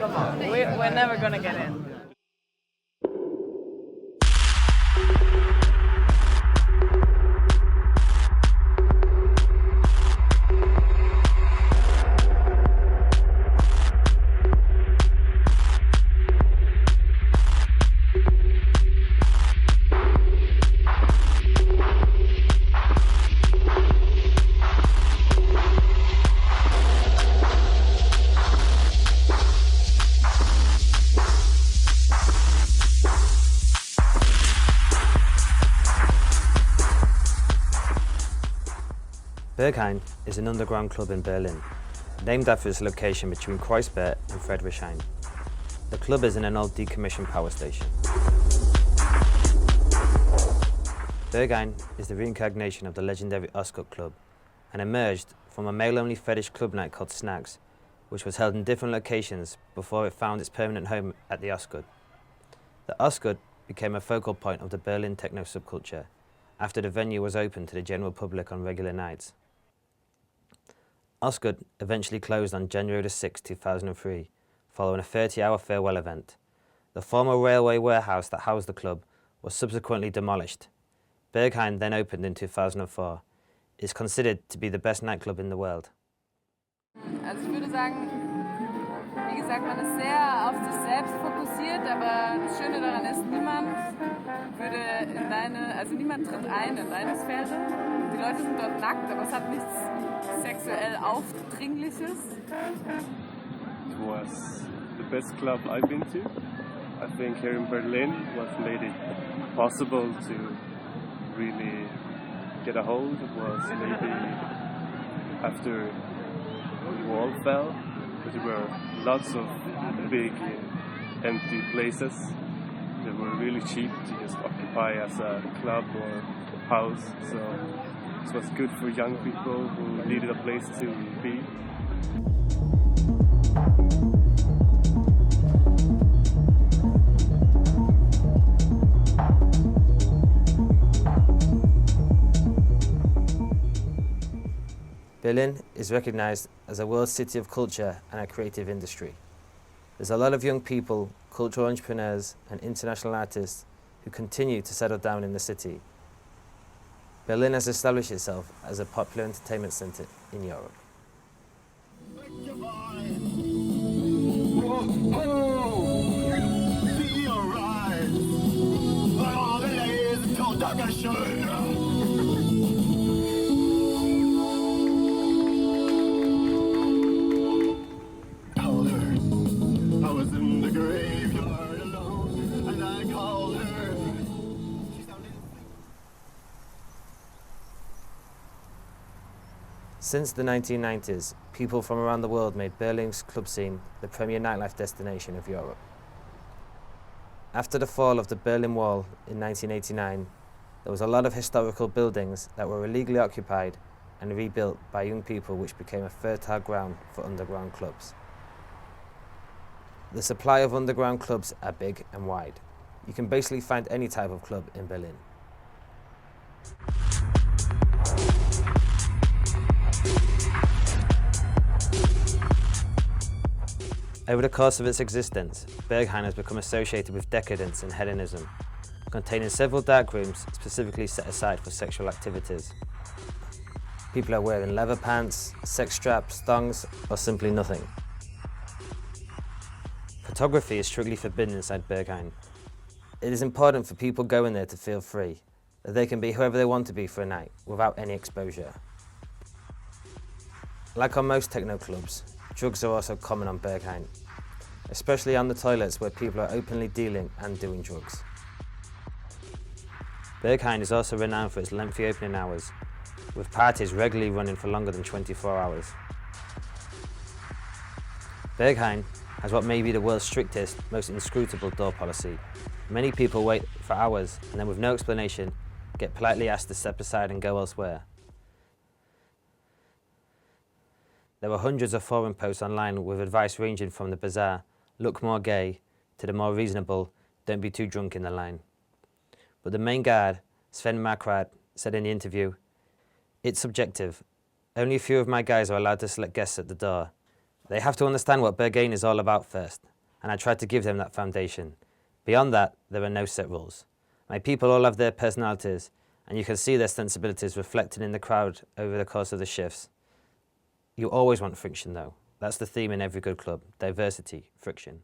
We're never gonna get in. Berghain is an underground club in Berlin, named after its location between Kreuzberg and Friedrichshain. The club is in an old decommissioned power station. Berghain is the reincarnation of the legendary Osgood Club and emerged from a male-only fetish club night called Snags, which was held in different locations before it found its permanent home at the Osgood. The Osgood became a focal point of the Berlin techno subculture after the venue was open to the general public on regular nights. Osgood eventually closed on January 6, 2003, following a 30-hour farewell event. The former railway warehouse that housed the club was subsequently demolished. Berghain then opened in 2004. It is considered to be the best nightclub in the world. Also ich würde sagen, wie gesagt, man ist sehr auf sich selbst fokussiert, aber das Schöne daran ist, niemand tritt ein in deine Sphäre. Die Leute sind dort nackt, aber es hat nichts sexuell Aufdringliches. It was the best club I've been to. I think here in Berlin what made it possible to really get a hold was maybe after the wall fell, but there were lots of big empty places that were really cheap to just occupy as a club or house. So it was good for young people who needed a place to be. Berlin is recognized as a world city of culture and a creative industry. There's a lot of young people, cultural entrepreneurs and international artists who continue to settle down in the city. Berlin has established itself as a popular entertainment centre in Europe. Since the 1990s, people from around the world made Berlin's club scene the premier nightlife destination of Europe. After the fall of the Berlin Wall in 1989, there was a lot of historical buildings that were illegally occupied and rebuilt by young people, which became a fertile ground for underground clubs. The supply of underground clubs are big and wide. You can basically find any type of club in Berlin. Over the course of its existence, Berghain has become associated with decadence and hedonism, containing several dark rooms specifically set aside for sexual activities. People are wearing leather pants, sex straps, thongs, or simply nothing. Photography is strictly forbidden inside Berghain. It is important for people going there to feel free, that they can be whoever they want to be for a night, without any exposure. Like on most techno clubs, drugs are also common on Berghain, especially on the toilets where people are openly dealing and doing drugs. Berghain is also renowned for its lengthy opening hours, with parties regularly running for longer than 24 hours. Berghain has what may be the world's strictest, most inscrutable door policy. Many people wait for hours and then with no explanation get politely asked to step aside and go elsewhere. There were hundreds of forum posts online with advice ranging from the bizarre, look more gay, to the more reasonable, don't be too drunk in the line. But the main guard, Sven Marquardt, said in the interview, "It's subjective. Only a few of my guys are allowed to select guests at the door. They have to understand what Berghain is all about first. and I tried to give them that foundation. Beyond that, there are no set rules. My people all have their personalities, and you can see their sensibilities reflected in the crowd over the course of the shifts. You always want friction though. That's the theme in every good club: diversity, friction.